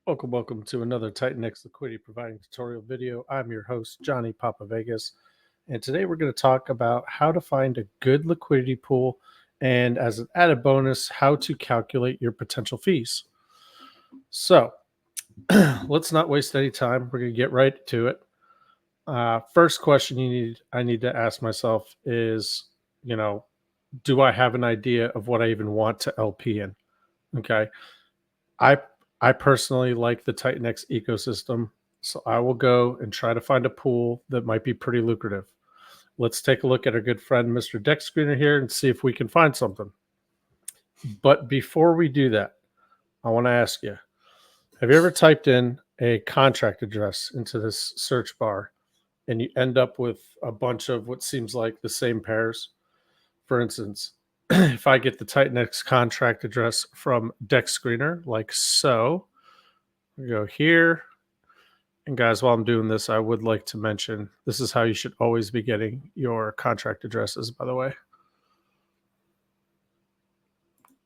Welcome to another TitanX Liquidity providing tutorial video. I'm your host, Johnny Papa Vegas, and today we're going to talk about how to find a good liquidity pool and, as an added bonus, how to calculate your potential fees. So let's not waste any time. We're going to get right to it. First question I need to ask myself is, do I have an idea of what I even want to LP in? Okay. I I personally like the TitanX ecosystem, so I will go and try to find a pool that might be pretty lucrative. Let's take a look at our good friend Mr. Deck Screener here and see if we can find something. But before we do that, I want to ask you, have you ever typed in a contract address into this search bar and you end up with a bunch of what seems like the same pairs? For instance, if I get the TitanX contract address from Deck Screener, like so, we go here. And guys, while I'm doing this, I would like to mention this is how you should always be getting your contract addresses, by the way.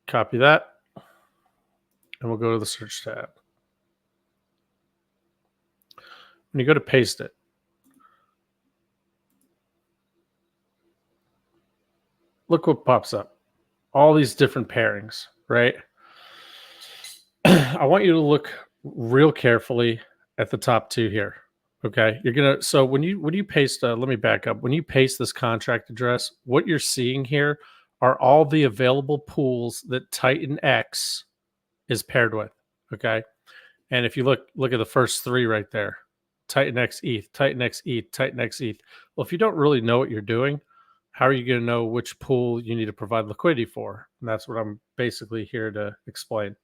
Copy that, and we'll go to the search tab. When you go to paste it, look what pops up. All these different pairings, right? I want you to look real carefully at the top two here. Okay, so when you paste, let me back up. When you paste this contract address, what you're seeing here are all the available pools that TitanX is paired with. Okay, and if you look at the first three right there, TitanX ETH, TitanX ETH, TitanX ETH. Well, if you don't really know what you're doing, how are you going to know which pool you need to provide liquidity for? And that's what I'm basically here to explain.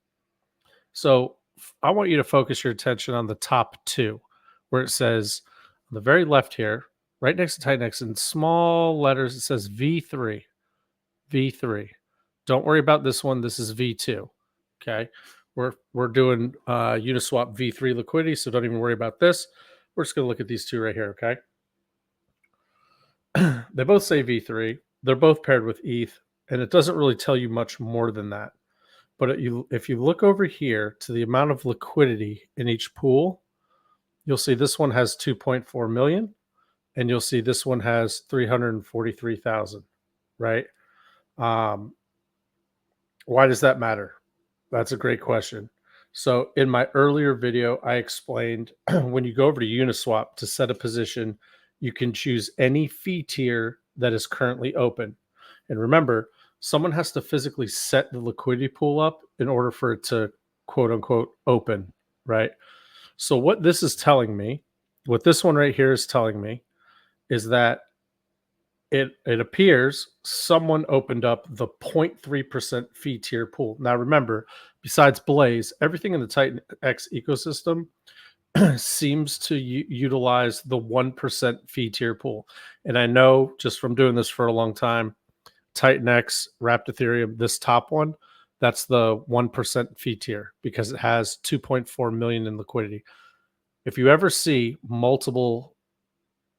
So I want you to focus your attention on the top two, where it says on the very left here, right next to TitanX in small letters, it says V3. V3. Don't worry about this one. This is V2. Okay. We're doing Uniswap V3 liquidity, so don't even worry about this. We're just going to look at these two right here. Okay. They both say V3. They're both paired with ETH, and it doesn't really tell you much more than that. But if you look over here to the amount of liquidity in each pool, you'll see this one has 2.4 million, and you'll see this one has 343,000, right? Why does that matter? That's a great question. So in my earlier video, I explained when you go over to Uniswap to set a position, you can choose any fee tier that is currently open. And remember, someone has to physically set the liquidity pool up in order for it to quote unquote open, right? So what this is telling me, what this one right here is telling me, is that it appears someone opened up the 0.3% fee tier pool. Now remember, besides Blaze, everything in the TitanX ecosystem seems to utilize the 1% fee tier pool. And I know just from doing this for a long time, TitanX, Wrapped Ethereum, this top one, that's the 1% fee tier because it has 2.4 million in liquidity. If you ever see multiple,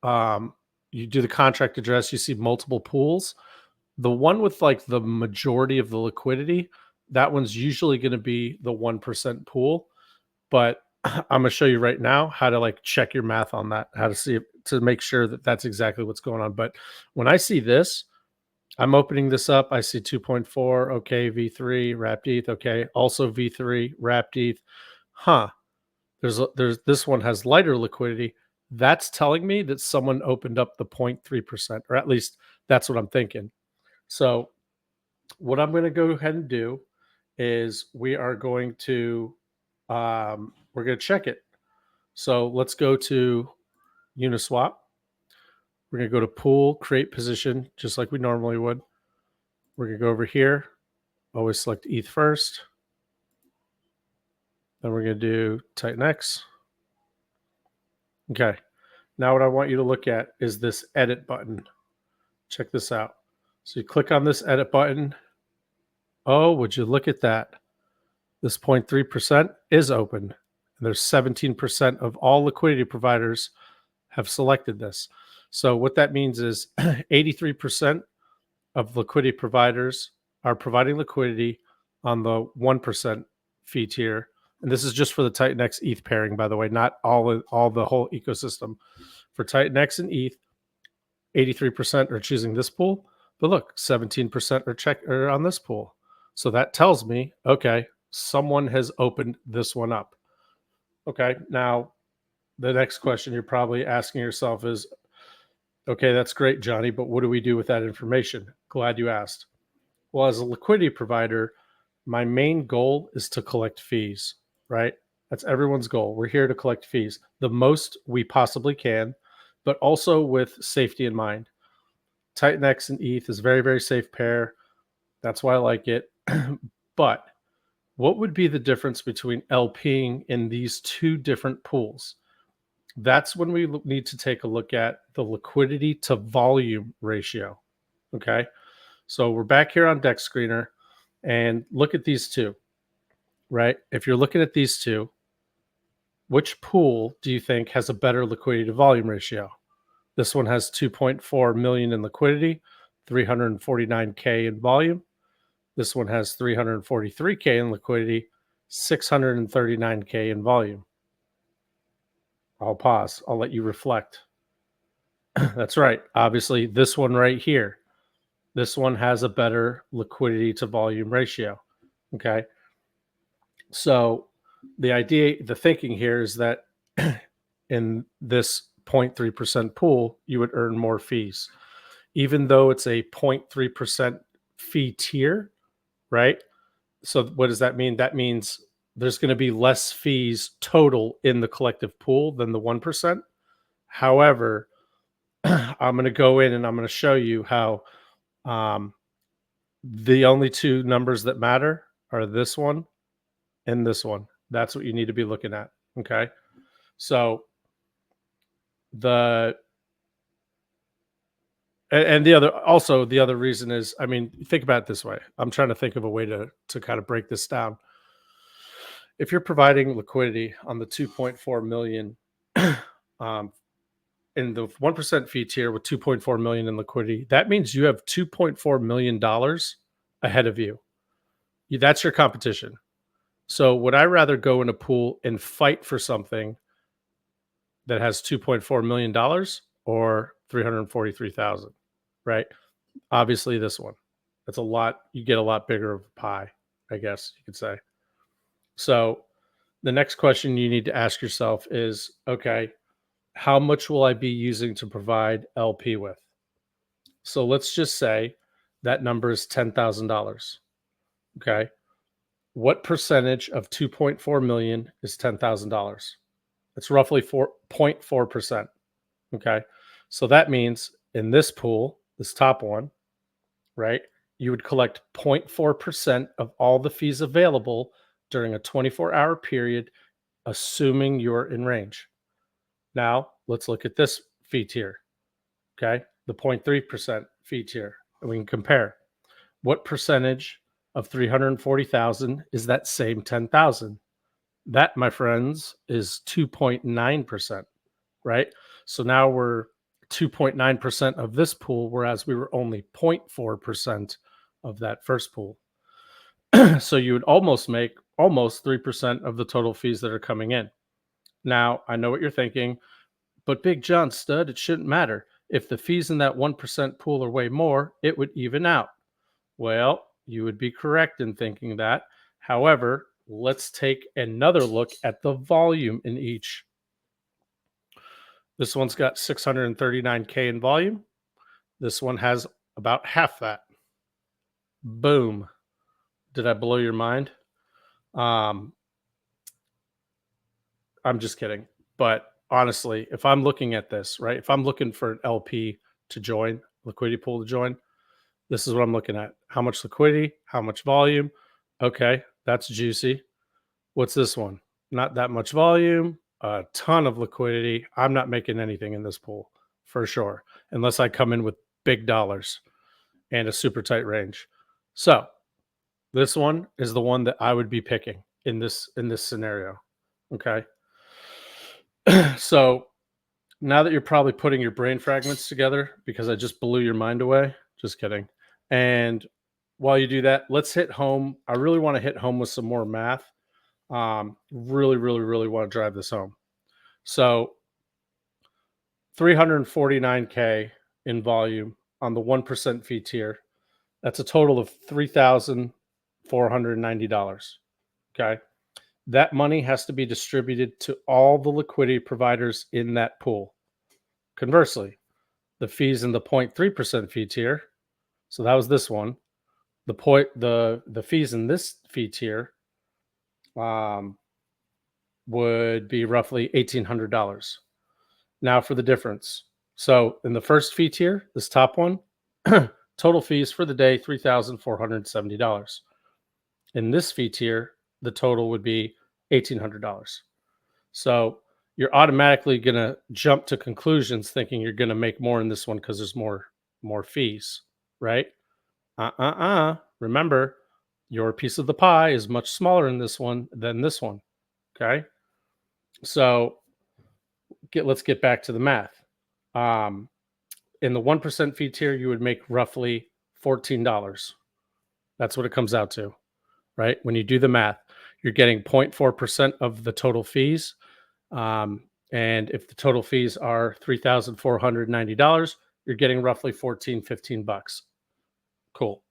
you do the contract address, you see multiple pools, the one with like the majority of the liquidity, that one's usually going to be the 1% pool. But I'm going to show you right now how to like check your math on that, how to see it, to make sure that that's exactly what's going on. But when I see this, I'm opening this up. I see 2.4. Okay. V3 wrapped ETH. Okay. Also V3 wrapped ETH. Huh. There's this one has lighter liquidity. That's telling me that someone opened up the 0.3%, or at least that's what I'm thinking. So what I'm going to go ahead and do is we are going to we're going to check it. So let's go to Uniswap. We're going to go to pool, create position, just like we normally would. We're going to go over here. Always select ETH first. Then we're going to do TitanX. Okay. Now what I want you to look at is this edit button. Check this out. So you click on this edit button. Oh, would you look at that? This 0.3% is open. And there's 17% of all liquidity providers have selected this. So what that means is 83% of liquidity providers are providing liquidity on the 1% fee tier, And this is just for the TitanX ETH pairing, by the way, not all the whole ecosystem. For TitanX and ETH, 83% are choosing this pool, but look, 17% are on this pool. So that tells me, okay, someone has opened this one up. Okay, now the next question you're probably asking yourself is, okay, that's great, Johnny, but what do we do with that information? Glad you asked. Well, as a liquidity provider, my main goal is to collect fees, right? That's everyone's goal. We're here to collect fees, the most we possibly can, but also with safety in mind. TitanX and ETH is very, very safe pair. That's why I like it. But what would be the difference between LPing in these two different pools? That's when we need to take a look at the liquidity to volume ratio. Okay. So we're back here on Deck Screener and look at these two, right? If you're looking at these two, which pool do you think has a better liquidity to volume ratio? This one has 2.4 million in liquidity, 349K in volume. This one has 343K in liquidity, 639K in volume. I'll pause. I'll let you reflect. That's right. Obviously, this one right here, this one has a better liquidity to volume ratio. Okay. So the thinking here is that in this 0.3% pool, you would earn more fees, even though it's a 0.3% fee tier, right? So what does that mean? That means there's going to be less fees total in the collective pool than the 1%. However, I'm going to go in and I'm going to show you how um, the only two numbers that matter are this one and this one. That's what you need to be looking at. Okay. So the and the other reason is, I mean, think about it this way. I'm trying to think of a way to kind of break this down. If you're providing liquidity on the 2.4 million um, in the 1% fee tier with 2.4 million in liquidity, that means you have 2.4 million dollars ahead of you. That's your competition. So would I rather go in a pool and fight for something that has 2.4 million dollars or 343,000, right? Obviously this one. That's a lot. You get a lot bigger of a pie, I guess you could say. So the next question you need to ask yourself is, okay, how much will I be using to provide LP with? So let's just say that number is $10,000. Okay. What percentage of 2.4 million is $10,000? It's roughly 4.4%. Okay. So that means in this pool, this top one, right, you would collect 0.4% of all the fees available during a 24-hour period, assuming you're in range. Now, let's look at this fee tier. Okay. The 0.3% fee tier. And we can compare what percentage of 340,000 is that same 10,000. That, my friends, is 2.9%, right? So now we're 2.9% of this pool, whereas we were only 0.4% of that first pool. So you would almost make almost 3% of the total fees that are coming in. Now, I know what you're thinking, but Big John Stud, it shouldn't matter. If the fees in that 1% pool are way more, it would even out. Well, you would be correct in thinking that. However, let's take another look at the volume in each. This one's got 639K in volume. This one has about half that. Boom. Did I blow your mind? Um, I'm just kidding. But honestly, if I'm looking at this, right, if I'm looking for an LP to join, liquidity pool to join, this is what I'm looking at. How much liquidity? How much volume? Okay, that's juicy. What's this one? Not that much volume, a ton of liquidity. I'm not making anything in this pool for sure, unless I come in with big dollars and a super tight range. So this one is the one that I would be picking in this scenario. Okay. So now that you're probably putting your brain fragments together because I just blew your mind away, just kidding. And while you do that, let's hit home. I really want to hit home with some more math. Really, really, really want to drive this home. So 349K in volume on the 1% fee tier. That's a total of $3,490. Okay. That money has to be distributed to all the liquidity providers in that pool. Conversely, the fees in the 0.3% fee tier, so that was this one. The fees in this fee tier um, would be roughly $1,800. Now for the difference. So in the first fee tier, this top one, total fees for the day $3,470. In this fee tier, the total would be $1,800. So you're automatically going to jump to conclusions thinking you're going to make more in this one because there's more fees, right? Remember, your piece of the pie is much smaller in this one than this one. Okay. So let's get back to the math. Um, in the 1% fee tier, you would make roughly $14. That's what it comes out to, right? When you do the math, you're getting 0.4% of the total fees. And if the total fees are $3,490, you're getting roughly 14, 15 bucks. Cool.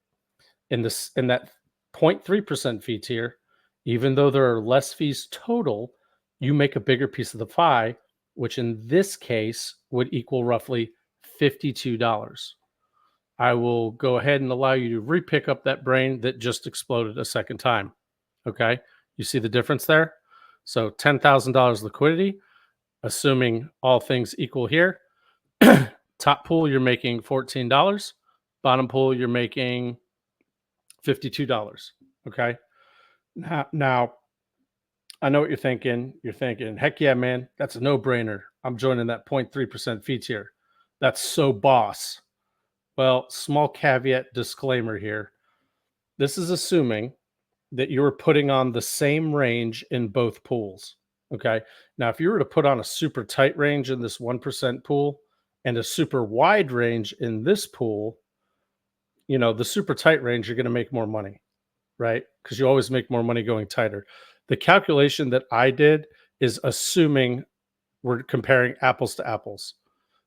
In that 0.3% fee tier, even though there are less fees total, you make a bigger piece of the pie, which in this case would equal roughly $52. I will go ahead and allow you to re-pick up that brain that just exploded a second time. Okay. You see the difference there? So $10,000 liquidity, assuming all things equal here. Top pool, you're making $14. Bottom pool, you're making $52. Okay. Now, I know what you're thinking. You're thinking, heck yeah, man, that's a no brainer. I'm joining that 0.3% fee tier. That's so boss. Well, small caveat disclaimer here. This is assuming that you were putting on the same range in both pools. Okay. Now, if you were to put on a super tight range in this 1% pool and a super wide range in this pool, the super tight range, you're going to make more money, right? Because you always make more money going tighter. The calculation that I did is assuming we're comparing apples to apples.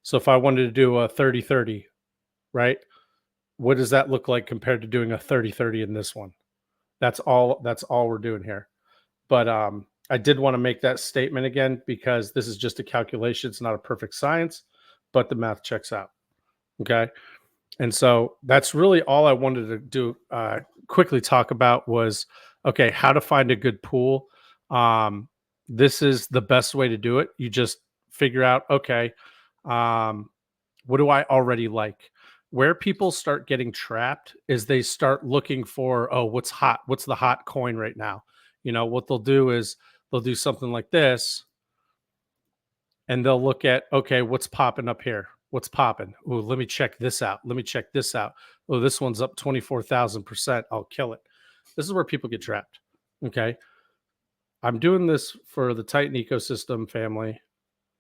So if I wanted to do a 30-30, right? What does that look like compared to doing a 30-30 in this one? That's all we're doing here. But I did want to make that statement again because this is just a calculation. It's not a perfect science, but the math checks out. Okay. And so that's really all I wanted to do. Quickly talk about was okay, how to find a good pool. This is the best way to do it. You just figure out, okay, um, what do I already like? Where people start getting trapped is they start looking for, oh, what's hot? What's the hot coin right now? What they'll do is they'll do something like this and they'll look at, okay, what's popping up here? What's popping? Oh, let me check this out. Let me check this out. Oh, this one's up 24,000%. I'll kill it. This is where people get trapped. Okay. I'm doing this for the Titan ecosystem family.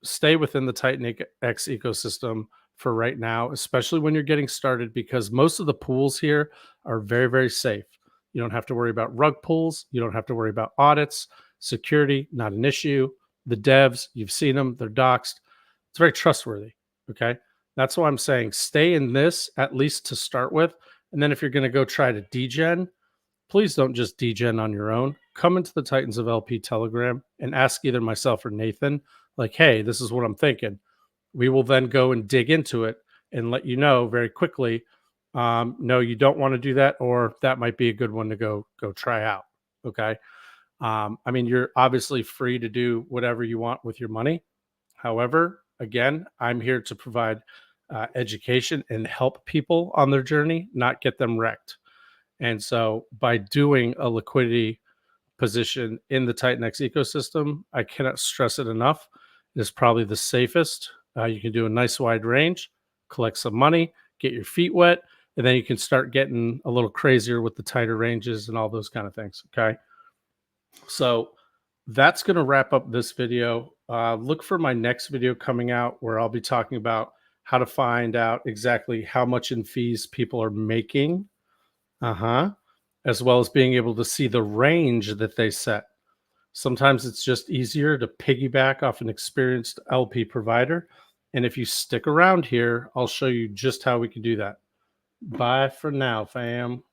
Stay within the TitanX ecosystem for right now, especially when you're getting started, because most of the pools here are very, very safe. You don't have to worry about rug pulls. You don't have to worry about audits, security, not an issue. The devs, you've seen them, they're doxxed. It's very trustworthy. Okay. That's why I'm saying stay in this at least to start with. And then if you're going to go try to degen, please don't just degen on your own. Come into the Titans of LP Telegram and ask either myself or Nathan, like, hey, this is what I'm thinking. We will then go and dig into it and let you know very quickly. No, you don't want to do that, or that might be a good one to go try out. Okay. I mean, you're obviously free to do whatever you want with your money. However, again, I'm here to provide education and help people on their journey, not get them wrecked. And so by doing a liquidity position in the TitanX ecosystem, I cannot stress it enough. It is probably the safest. You can do a nice wide range, collect some money, get your feet wet, and then you can start getting a little crazier with the tighter ranges and all those kind of things. Okay. So that's going to wrap up this video. Look for my next video coming out where I'll be talking about how to find out exactly how much in fees people are making. As well as being able to see the range that they set. Sometimes it's just easier to piggyback off an experienced LP provider. And if you stick around here, I'll show you just how we can do that. Bye for now, fam.